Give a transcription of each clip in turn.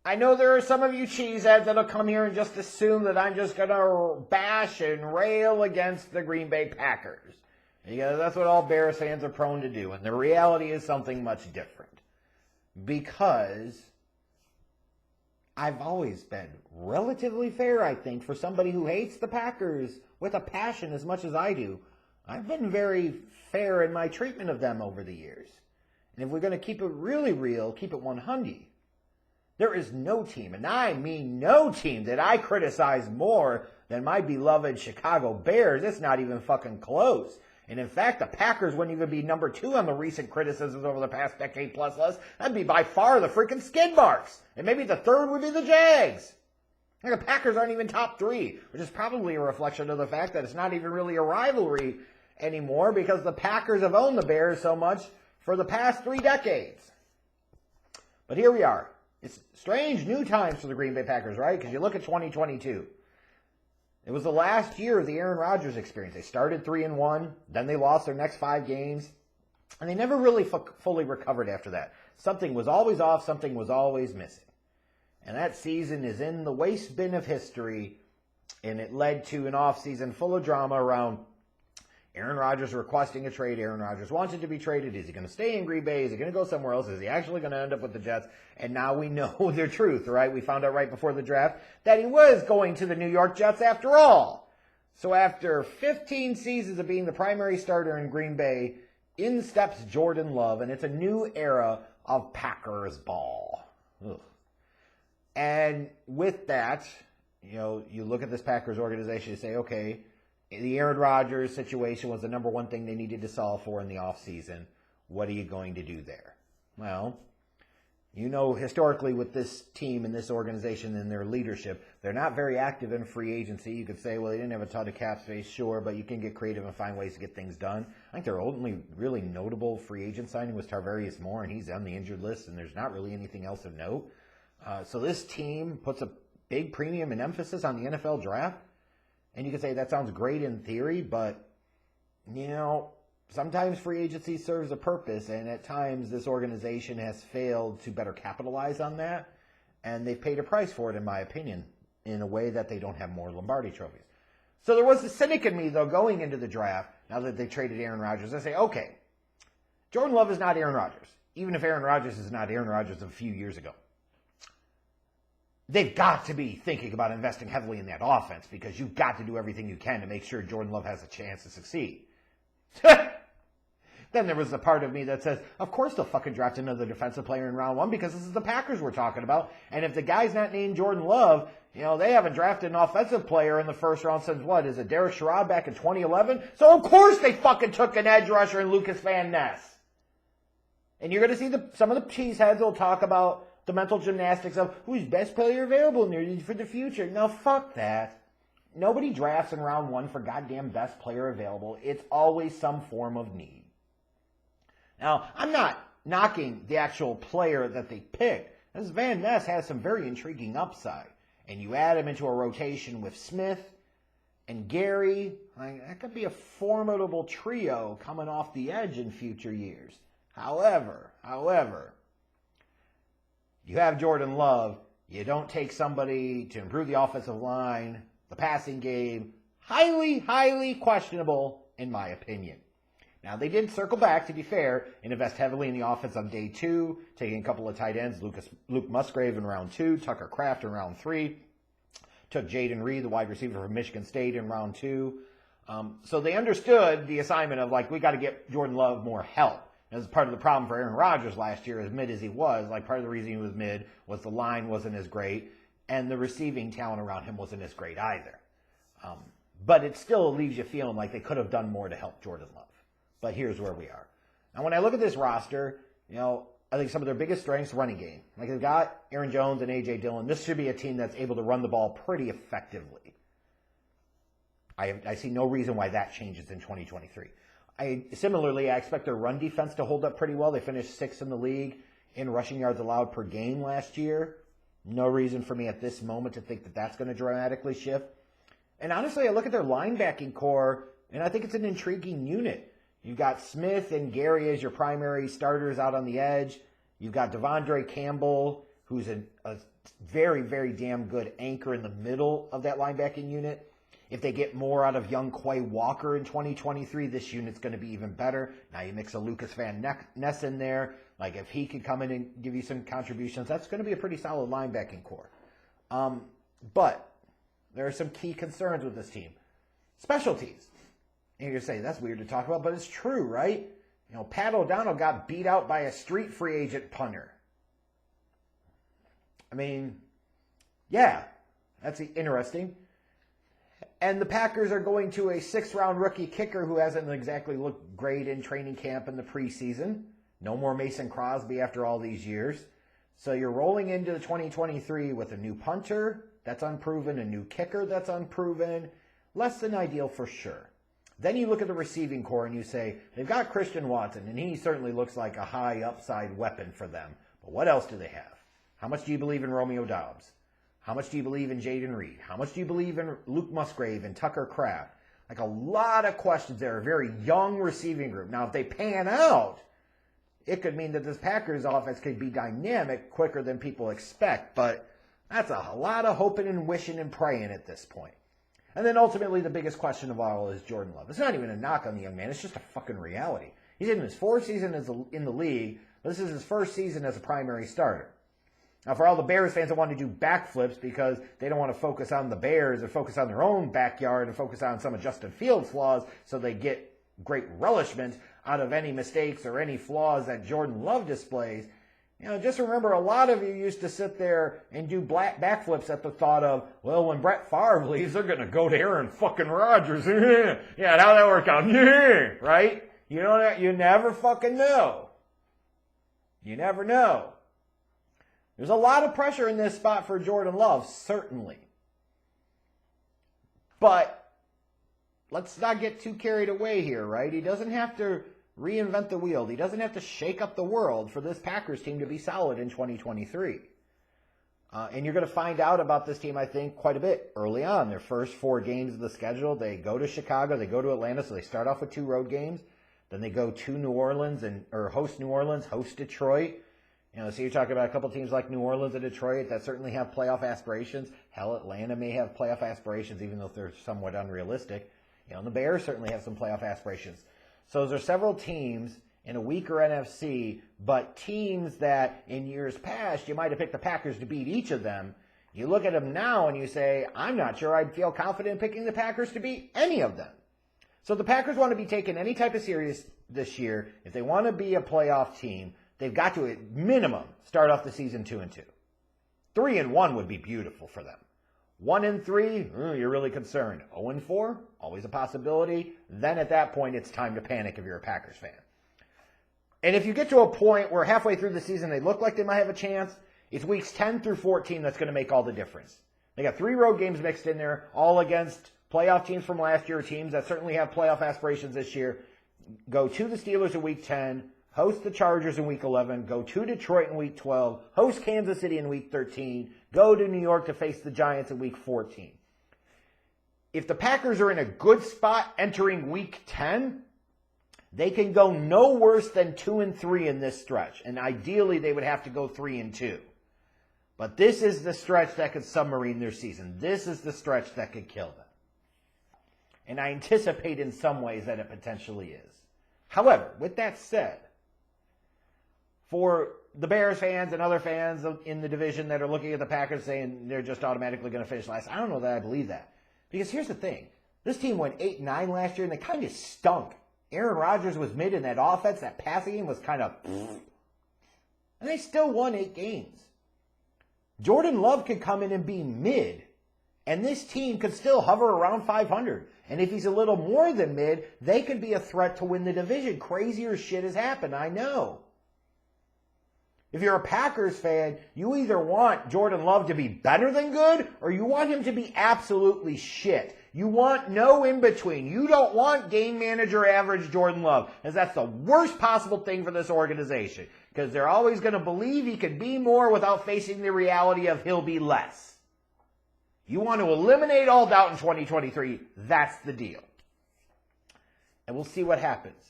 I know there are some of you cheeseheads that'll come here and just assume that I'm just going to bash and rail against the Green Bay Packers. Because that's what all Bears fans are prone to do. And the reality is something much different. Because I've always been relatively fair, I think, for somebody who hates the Packers with a passion as much as I do. I've been very fair in my treatment of them over the years. And if we're going to keep it really real, keep it 100. There is no team, and I mean no team, that I criticize more than my beloved Chicago Bears. It's not even fucking close. And in fact, the Packers wouldn't even be number 2 on the recent criticisms over the past decade plus less. That'd be by far the freaking skid marks. And maybe the third would be the Jags. And the Packers aren't even top 3, which is probably a reflection of the fact that it's not even really a rivalry anymore because the Packers have owned the Bears so much for the past 3 decades. But here we are. It's strange new times for the Green Bay Packers, right? Because you look at 2022. It was the last year of the Aaron Rodgers experience. They started 3-1, then they lost their next 5 games, and they never really fully recovered after that. Something was always off, something was always missing. And that season is in the waste bin of history, and it led to an offseason full of drama around Aaron Rodgers requesting a trade. Aaron Rodgers wanted to be traded. Is he going to stay in Green Bay? Is he going to go somewhere else? Is he actually going to end up with the Jets? And now we know the truth, right? We found out right before the draft that he was going to the New York Jets after all. So after 15 seasons of being the primary starter in Green Bay, in steps Jordan Love, and it's a new era of Packers ball. Ugh. And with that, you look at this Packers organization and say, okay, the Aaron Rodgers situation was the number one thing they needed to solve for in the offseason. What are you going to do there? Well, historically with this team and this organization and their leadership, they're not very active in free agency. You could say, well, they didn't have a ton of cap space, sure, but you can get creative and find ways to get things done. I think their only really notable free agent signing was Tarvarius Moore, and he's on the injured list, and there's not really anything else of note. So this team puts a big premium and emphasis on the NFL draft. And you can say that sounds great in theory, but, sometimes free agency serves a purpose, and at times this organization has failed to better capitalize on that, and they've paid a price for it, in my opinion, in a way that they don't have more Lombardi trophies. So there was the cynic in me, though, going into the draft, now that they traded Aaron Rodgers. I say, okay, Jordan Love is not Aaron Rodgers, even if Aaron Rodgers is not Aaron Rodgers of a few years ago. They've got to be thinking about investing heavily in that offense because you've got to do everything you can to make sure Jordan Love has a chance to succeed. Then there was the part of me that says, of course they'll fucking draft another defensive player in round 1 because this is the Packers we're talking about. And if the guy's not named Jordan Love, they haven't drafted an offensive player in the first round since what? Is it Derek Sherrod back in 2011? So of course they fucking took an edge rusher in Lucas Van Ness. And you're going to see some of the cheeseheads will talk about the mental gymnastics of who's best player available for the future. No, fuck that. Nobody drafts in round 1 for goddamn best player available. It's always some form of need. Now, I'm not knocking the actual player that they picked. This Van Ness has some very intriguing upside. And you add him into a rotation with Smith and Gary. That could be a formidable trio coming off the edge in future years. However, you have Jordan Love. You don't take somebody to improve the offensive line, the passing game. Highly, highly questionable, in my opinion. Now, they did circle back, to be fair, and invest heavily in the offense on day 2, taking a couple of tight ends, Luke Musgrave in round 2, Tucker Kraft in round 3. Took Jaden Reed, the wide receiver from Michigan State, in round 2. So they understood the assignment of, we got to get Jordan Love more help. As part of the problem for Aaron Rodgers last year, as mid as he was, part of the reason he was mid was the line wasn't as great, and the receiving talent around him wasn't as great either. But it still leaves you feeling like they could have done more to help Jordan Love. But here's where we are. Now, when I look at this roster, I think some of their biggest strengths, running game. They've got Aaron Jones and A.J. Dillon. This should be a team that's able to run the ball pretty effectively. I see no reason why that changes in 2023. Similarly, I expect their run defense to hold up pretty well. They finished 6th in the league in rushing yards allowed per game last year. No reason for me at this moment to think that that's going to dramatically shift. And honestly, I look at their linebacking core, and I think it's an intriguing unit. You've got Smith and Gary as your primary starters out on the edge. You've got Devondre Campbell, who's a very, very damn good anchor in the middle of that linebacking unit. If they get more out of young Quay Walker in 2023, this unit's going to be even better. Now you mix a Lucas Van Ness in there. Like if he could come in and give you some contributions, that's going to be a pretty solid linebacking core. But there are some key concerns with this team. Specialties. And you're saying that's weird to talk about, but it's true, right? You know, Pat O'Donnell got beat out by a street free agent punter. I mean, yeah, that's interesting. And the Packers are going to a 6th-round rookie kicker who hasn't exactly looked great in training camp in the preseason. No more Mason Crosby after all these years. So you're rolling into 2023 with a new punter that's unproven, a new kicker that's unproven. Less than ideal for sure. Then you look at the receiving core and you say, they've got Christian Watson, and he certainly looks like a high upside weapon for them. But what else do they have? How much do you believe in Romeo Doubs? How much do you believe in Jaden Reed? How much do you believe in Luke Musgrave and Tucker Kraft? Like a lot of questions there. A very young receiving group. Now, if they pan out, it could mean that this Packers offense could be dynamic quicker than people expect. But that's a lot of hoping and wishing and praying at this point. And then ultimately, the biggest question of all is Jordan Love. It's not even a knock on the young man. It's just a fucking reality. He's in his 4th season in the league. This is his 1st season as a primary starter. Now, for all the Bears fans that want to do backflips because they don't want to focus on the Bears or focus on their own backyard and focus on some of Justin Fields' flaws so they get great relishment out of any mistakes or any flaws that Jordan Love displays, you know, just remember a lot of you used to sit there and do backflips at the thought of, well, when Brett Favre leaves, they're going to go to Aaron fucking Rodgers. Yeah, how'd that work out? Yeah, right? You know, you never fucking know. You never know. There's a lot of pressure in this spot for Jordan Love, certainly. But let's not get too carried away here, right? He doesn't have to reinvent the wheel. He doesn't have to shake up the world for this Packers team to be solid in 2023. And you're going to find out about this team, I think, quite a bit early on. Their first 4 games of the schedule, they go to Chicago, they go to Atlanta, so they start off with 2 road games. Then they go to New Orleans or host New Orleans, host Detroit. You know, so you're talking about a couple teams like New Orleans and Detroit that certainly have playoff aspirations. Hell, Atlanta may have playoff aspirations, even though they're somewhat unrealistic. You know, and the Bears certainly have some playoff aspirations. So there are several teams in a weaker NFC, but teams that in years past you might have picked the Packers to beat each of them. You look at them now and you say, I'm not sure I'd feel confident in picking the Packers to beat any of them. So if the Packers want to be taken any type of serious this year, if they want to be a playoff team, they've got to, at minimum, start off the season 2-2. 3-1 would be beautiful for them. 1-3, you're really concerned. 0-4, always a possibility. Then at that point, it's time to panic if you're a Packers fan. And if you get to a point where halfway through the season they look like they might have a chance, it's weeks 10 through 14 that's going to make all the difference. They got 3 road games mixed in there, all against playoff teams from last year, teams that certainly have playoff aspirations this year. Go to the Steelers in week 10, host the Chargers in week 11, go to Detroit in week 12, host Kansas City in week 13, go to New York to face the Giants in week 14. If the Packers are in a good spot entering week 10, they can go no worse than 2-3 in this stretch. And ideally, they would have to go 3-2. But this is the stretch that could submarine their season. This is the stretch that could kill them. And I anticipate in some ways that it potentially is. However, with that said, for the Bears fans and other fans in the division that are looking at the Packers saying they're just automatically going to finish last, I don't know that I believe that. Because here's the thing. This team went 8-9 last year, and they kind of stunk. Aaron Rodgers was mid in that offense. That passing game was kind of... And they still won 8 games. Jordan Love could come in and be mid, and this team could still hover around 500. And if he's a little more than mid, they could be a threat to win the division. Crazier shit has happened, I know. If you're a Packers fan, you either want Jordan Love to be better than good, or you want him to be absolutely shit. You want no in-between. You don't want game manager average Jordan Love, because that's the worst possible thing for this organization, because they're always going to believe he could be more without facing the reality of he'll be less. You want to eliminate all doubt in 2023, that's the deal. And we'll see what happens.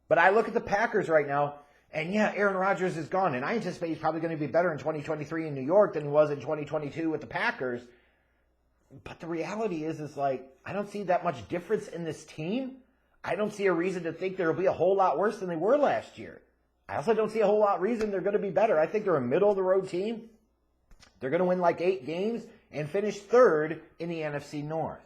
But I look at the Packers right now, And yeah, Aaron Rodgers is gone, and I anticipate he's probably going to be better in 2023 in New York than he was in 2022 with the Packers. But the reality is like, I don't see that much difference in this team. I don't see a reason to think they'll be a whole lot worse than they were last year. I also don't see a whole lot reason they're going to be better. I think they're a middle-of-the-road team. They're going to win like 8 games and finish 3rd in the NFC North.